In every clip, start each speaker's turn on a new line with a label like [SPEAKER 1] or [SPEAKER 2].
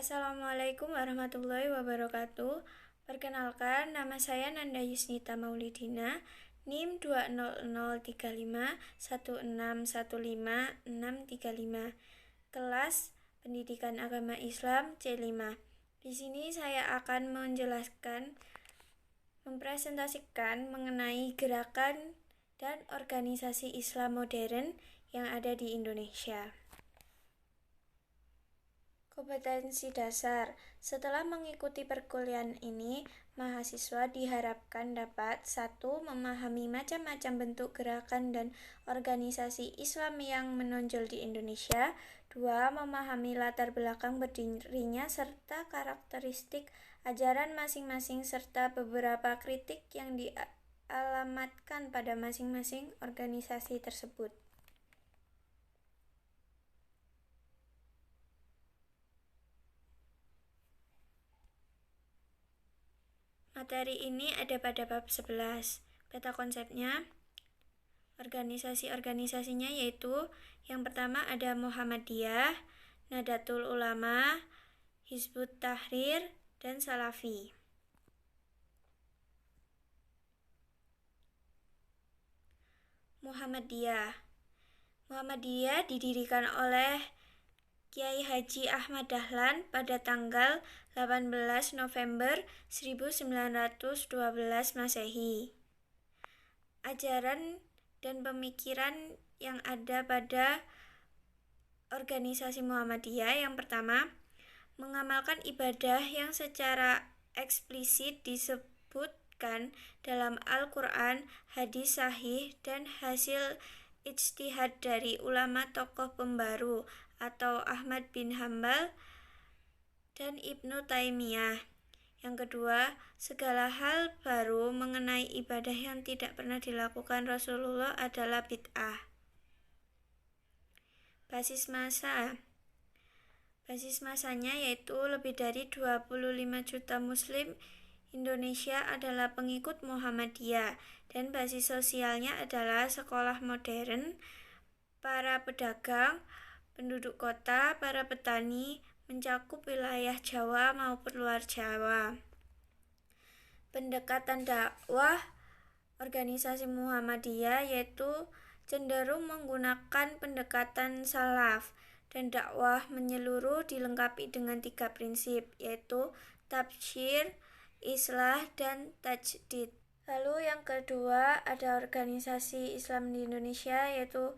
[SPEAKER 1] Assalamualaikum warahmatullahi wabarakatuh. Perkenalkan, nama saya Nanda Yusnita Maulidina, NIM 20035161565, kelas Pendidikan Agama Islam C5. Di sini saya akan mempresentasikan mengenai gerakan dan organisasi Islam modern yang ada di Indonesia. Kompetensi dasar. Setelah mengikuti perkuliahan ini, mahasiswa diharapkan dapat 1. Memahami macam-macam bentuk gerakan dan organisasi Islam yang menonjol di Indonesia. 2. Memahami latar belakang berdirinya serta karakteristik ajaran masing-masing serta beberapa kritik yang dialamatkan pada masing-masing organisasi tersebut. Materi ini ada pada bab 11. Peta konsepnya, organisasi-organisasinya yaitu yang pertama ada Muhammadiyah, Nahdlatul Ulama, Hizbut Tahrir, dan Salafi. Muhammadiyah didirikan oleh Kiai Haji Ahmad Dahlan pada tanggal 18 November 1912 Masehi. Ajaran dan pemikiran yang ada pada organisasi Muhammadiyah yang pertama, mengamalkan ibadah yang secara eksplisit disebutkan dalam Al-Quran, hadis sahih, dan hasil ijtihad dari ulama tokoh pembaru atau Ahmad bin Hambal dan Ibnu Taimiyah. Yang kedua, segala hal baru mengenai ibadah yang tidak pernah dilakukan Rasulullah adalah bid'ah. Basis masanya yaitu lebih dari 25 juta muslim Indonesia adalah pengikut Muhammadiyah, dan basis sosialnya adalah sekolah modern, para pedagang, penduduk kota, para petani, mencakup wilayah Jawa maupun luar Jawa. Pendekatan dakwah organisasi Muhammadiyah yaitu cenderung menggunakan pendekatan salaf, dan dakwah menyeluruh dilengkapi dengan 3 prinsip, yaitu tabsyir, islah, dan tajdid. Lalu yang kedua ada organisasi Islam di Indonesia yaitu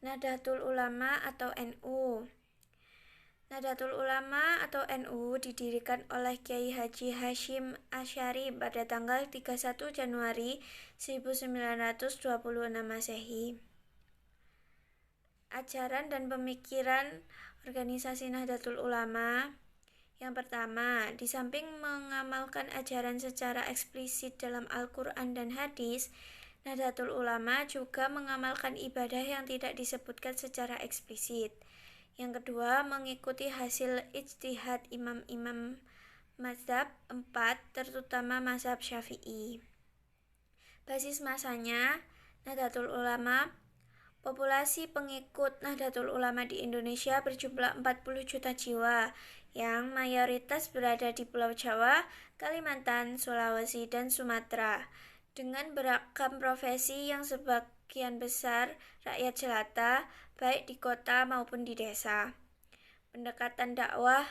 [SPEAKER 1] Nahdlatul Ulama atau NU. Nahdlatul Ulama atau NU didirikan oleh Kiai Haji Hasyim Asy'ari pada tanggal 31 Januari 1926 Masehi. Ajaran dan pemikiran organisasi Nahdlatul Ulama. Yang pertama, di samping mengamalkan ajaran secara eksplisit dalam Al-Quran dan hadis, Nahdlatul Ulama juga mengamalkan ibadah yang tidak disebutkan secara eksplisit. Yang kedua, mengikuti hasil ijtihad imam-imam mazhab 4, terutama mazhab Syafi'i. Basis masanya, Nahdlatul Ulama. Populasi pengikut Nahdlatul Ulama di Indonesia berjumlah 40 juta jiwa, yang mayoritas berada di Pulau Jawa, Kalimantan, Sulawesi, dan Sumatera, dengan beragam profesi yang sebagian besar rakyat jelata, baik di kota maupun di desa. Pendekatan dakwah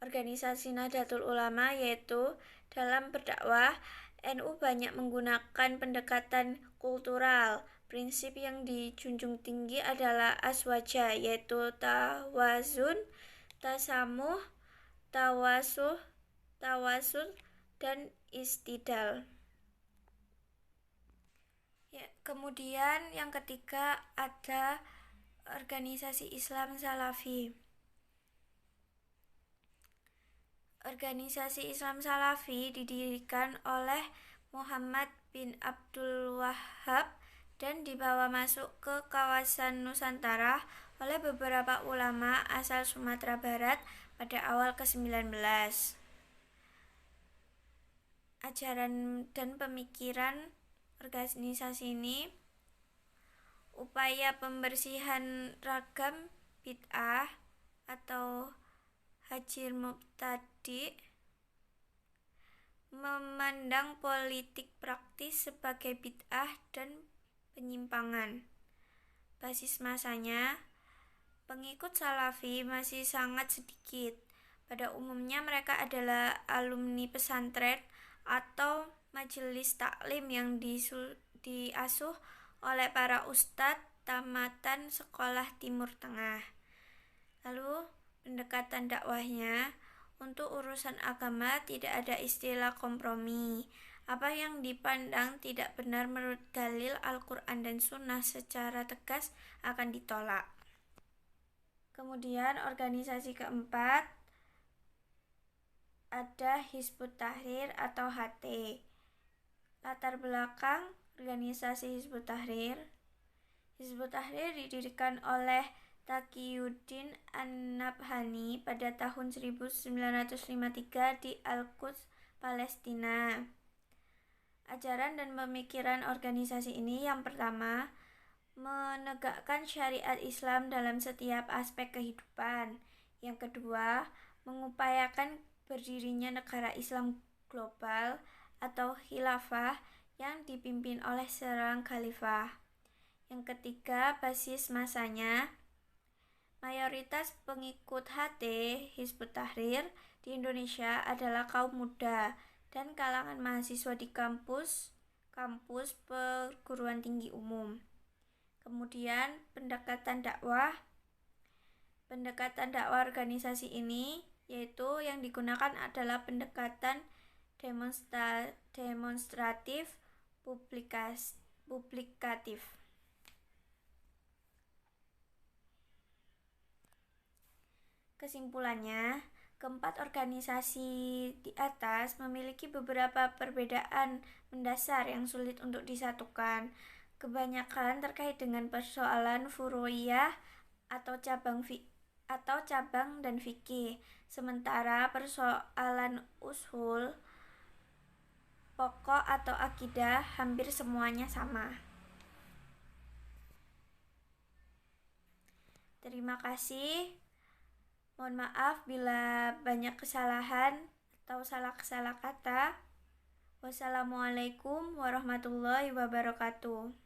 [SPEAKER 1] organisasi Nahdlatul Ulama yaitu dalam berdakwah, NU banyak menggunakan pendekatan kultural. Prinsip yang dijunjung tinggi adalah aswaja, yaitu tawazun, tasamuh, tawasul, dan istidal. Kemudian yang ketiga ada organisasi Islam Salafi. Organisasi Islam Salafi didirikan oleh Muhammad bin Abdul Wahhab dan dibawa masuk ke kawasan Nusantara oleh beberapa ulama asal Sumatera Barat pada awal ke-19. Ajaran dan pemikiran organisasi ini, upaya pembersihan ragam bid'ah atau Hajir Mubtadi memandang politik praktis sebagai bid'ah dan penyimpangan. Basis masanya, pengikut Salafi masih sangat sedikit. Pada umumnya mereka adalah alumni pesantren atau majelis taklim yang diasuh oleh para ustadz tamatan sekolah Timur Tengah. Lalu pendekatan dakwahnya, untuk urusan agama tidak ada istilah kompromi. Apa yang dipandang tidak benar menurut dalil Al-Quran dan Sunnah secara tegas akan ditolak. Kemudian organisasi keempat ada Hizbut Tahrir atau HT. Latar belakang organisasi Hizbut Tahrir. Hizbut Tahrir didirikan oleh Taqiyuddin An-Nabhani pada tahun 1953 di Al-Quds, Palestina. Ajaran dan pemikiran organisasi ini yang pertama, menegakkan syariat Islam dalam setiap aspek kehidupan. Yang kedua, mengupayakan berdirinya negara Islam global atau khilafah yang dipimpin oleh seorang khalifah. Yang ketiga, basis masanya, mayoritas pengikut HT Hizbut Tahrir di Indonesia adalah kaum muda dan kalangan mahasiswa di kampus perguruan tinggi umum. Kemudian pendekatan dakwah organisasi ini yaitu yang digunakan adalah pendekatan demonstratif publikatif. Kesimpulannya, keempat organisasi di atas memiliki beberapa perbedaan mendasar yang sulit untuk disatukan. Kebanyakan terkait dengan persoalan furu'iyah atau cabang dan fikih, sementara persoalan usul, pokok atau akidah hampir semuanya sama. Terima kasih. Mohon maaf bila banyak kesalahan atau salah kata. Wassalamualaikum warahmatullahi wabarakatuh.